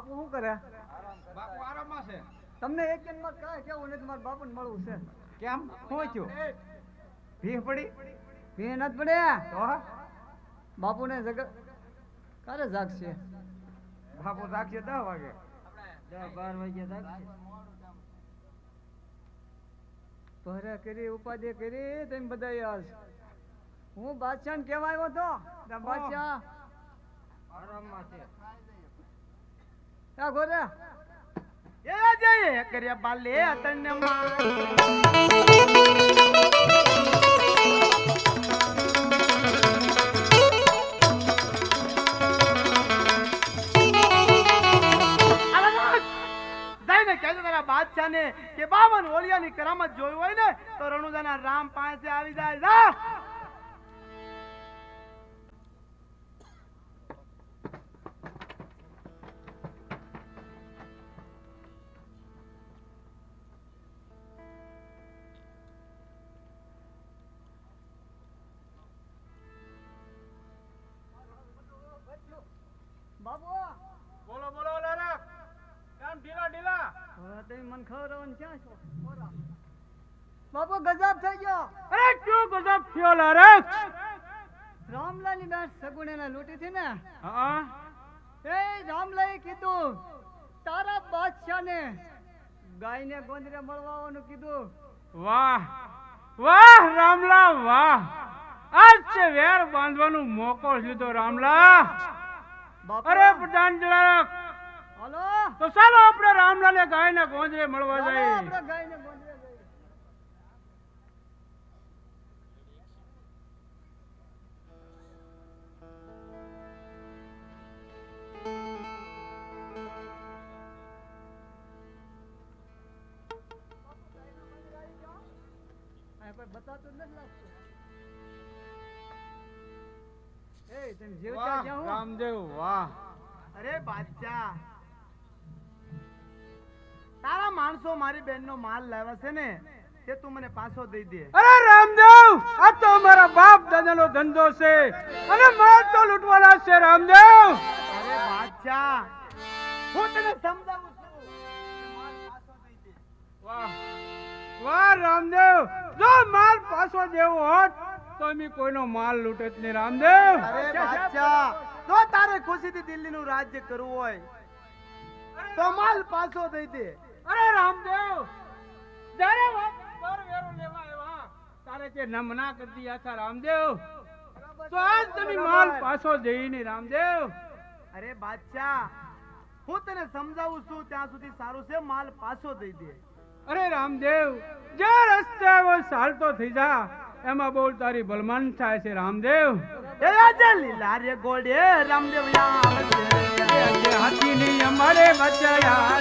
બાપુ શું કરે? બાપુ આરામમાં છે. તમને એક જન્મ કાંઈ કેવું નથી, મારા બાપુને મળવું છે. કેમ શું થયું? ભીખ પડી? ભીહ નથી પડે. તો બાપુને જગત ક્યારે જાગશે? બાપુ જાગશે 10 વાગે. 10-12 વાગે જાગશે. ભરે કરી ઉપાધિ કરી તેમ બધા આજ હું બાદશાહ ને કેવા આવ્યો તો બાદશાહ આરામમાં છે. આ ગોરે એ જય કર્યા બાલે તને બાદશાહ ને કે 52 ઓલિયાની કરામત જોઈ હોય ને તો રણુજાના રામ પાસે આવી જાય. જા બાબુ બોલો બોલો લારા કામ ઢીલા ઢીલા. હવે તમે મન ખવડાવવાનું ક્યાં છો? બાબુ ગજબ થઈ ગયો. અરે ક્યો ગજબ થયો લારા? રામલાલની બેન સગુણેને લૂંટી હતી ને. હા એ રામલાલે કીધું તારા બાદશાહને ગાયને ગોંદરે મળવા આવવાનું કીધું. વાહ વાહ રામલા વાહ. આજ છે વેર બાંધવાનો મોકો લીધો રામલા. બાપુ અરે પ્રધાન જરાક હાલો તો ચાલો આપણે રામલાલે ગાયને ગોંદરે મળવા ચાલો જઈએ. આપણે ગાયને ગોંદરે જઈએ. આ કોઈ બતાતું જ નથી લાગતું. એ તમે જીવતા વાહ જાઓ. રામદેવ વાહ. અરે બાદશાહ તારા માણસો મારી બેનનો માલ લાવ્યા છે ને તે તું મને પાછો દઈ દે. અરે રામદેવ આ તો અમારા બાપ દાદાનો ધંધો છે અને માલ તો લૂંટવાના છે રામદેવ. અરે બાદશાહ હું તને સમજાવું છું કે માલ પાછો દઈ દે. વાહ વાહ રામદેવ જો માલ પાછો દેવો હોત તો અમે કોઈનો માલ લૂંટત નહીં રામદેવ. અરે બાદશાહ જો તારે ખુશીથી દિલ્હીનું રાજ્ય કરવું હોય તો માલ પાછો દઈ દે. અરે રામદેવ જ્યારે વાત પર વેરો લેવા આવ્યા તારે જે નમના કરી દીયા હતા રામદેવ તો આજ તમે માલ પાછો દેઈ નહીં રામદેવ. અરે બાદશાહ હું તને સમજાવું છું ત્યાં સુધી સારું છે માલ પાછો દઈ દે. અરે રામદેવ જે રસ્તે ચાલતો થઈ જા એમાં બોલ તારી ભલમાન થાય છે રામદેવ. એ આજે લીલા રે ગોડે રામદેવ આવે છે હાથીની અમારે બચાયા.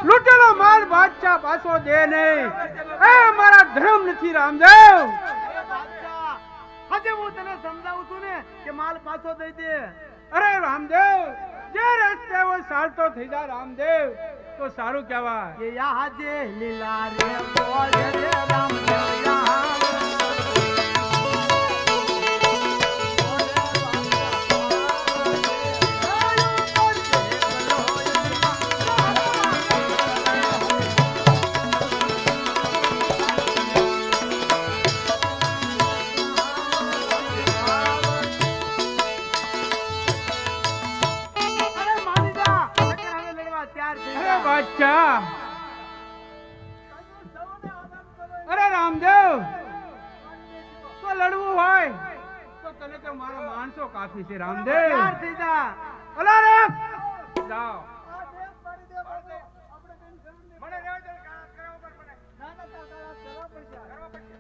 લૂટેલો માલ બાદશાહ પાછો દે નહીં. એ અમારા ધર્મ નથી રામદેવ. આજે હું તને સમજાવું છું ને કે માલ પાછો દઈ દે. અરે રામદેવ જે રસ્તે ચાલતો થઈ જા રામદેવ તો સારું કહેવાય. કે યાજે લીલા રે બોલ રે રામદેવ યા બાદશાહ. અરે રામદેવ તો લડવા તો મારા માણસો કાફી છે રામદેવ. તૈયાર થઈ જા. અલા રે જાઓ. આ દેવ પાડી દે બાપુ. આપણે બેન જરૂર નહીં. મને રહેવા દે, કાળા કરવા ઉપર મને. ના ના કાકા કરવા પડશે. કરવા પડશે.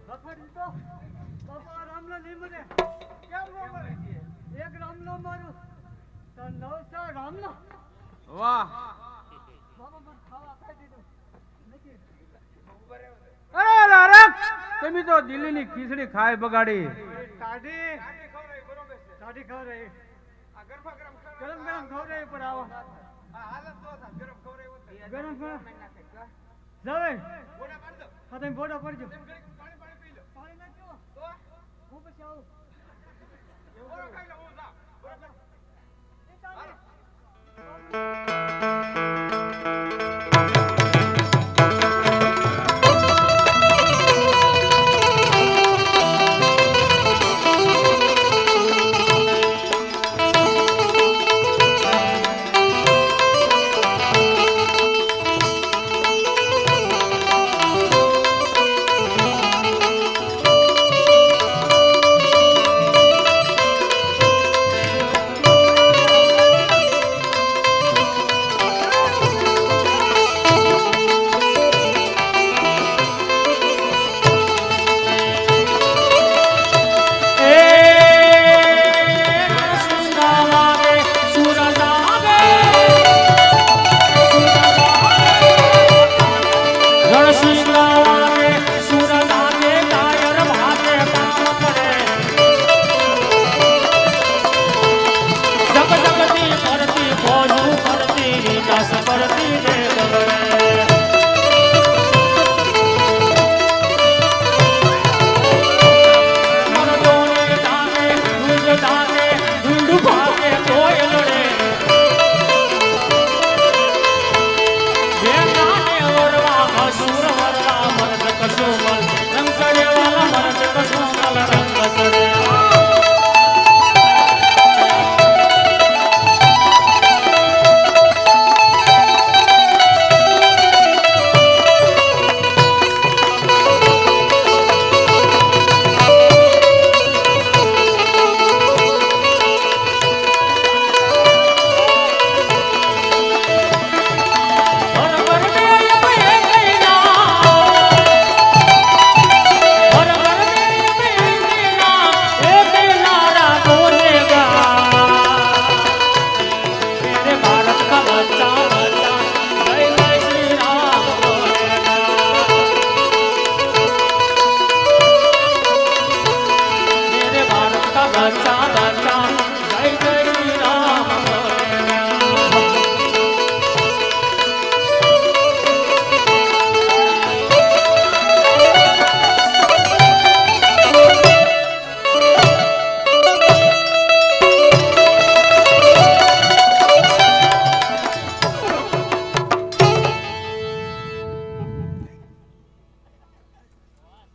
લખડી તો બાપા રામલા નહીં મને. કેમ નો મળે? એક રામલો મારું તો 900 રામલો. વાહ. બાપા મને ખાવા ખાઈ દીધું નથી. અરે લારક, તમે તો દિલ્હીની ખીચડી ખાય બગાડી. કાઢી કાઢી ખવડાવી. ગરમ ગરમ ખવડાવી પર આવો. ગરમ ગરમ જવે હા તમે બોડા પડજો. પાણી નાખ્યો હું પછી આવું.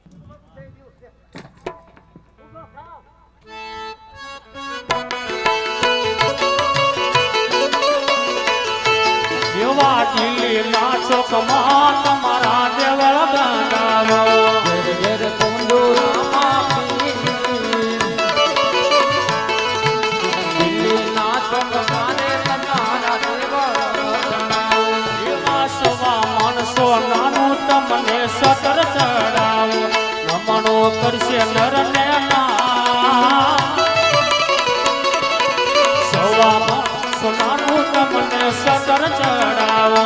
થઈ ગયું છે. ઊભો થાવ. એવા દિલ્હી ના ચોકમાં તમારા દેવળ બંધાવો ઘેર ઘેર કુંડુરામાં પીર. દિલ્હીના ચોકમાં રે તમારા દેવળ બંધાવો. એવા સવા માણસો નાનું તમને સતર ચડાવો નમણો કરશે નર ને સવા માણસો નાનું તમને સતર ચડાવો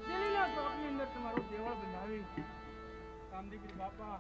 દિલ્હીના ચોકની અંદર તમારું દેવળ બનાવી કામદીકરી બાપા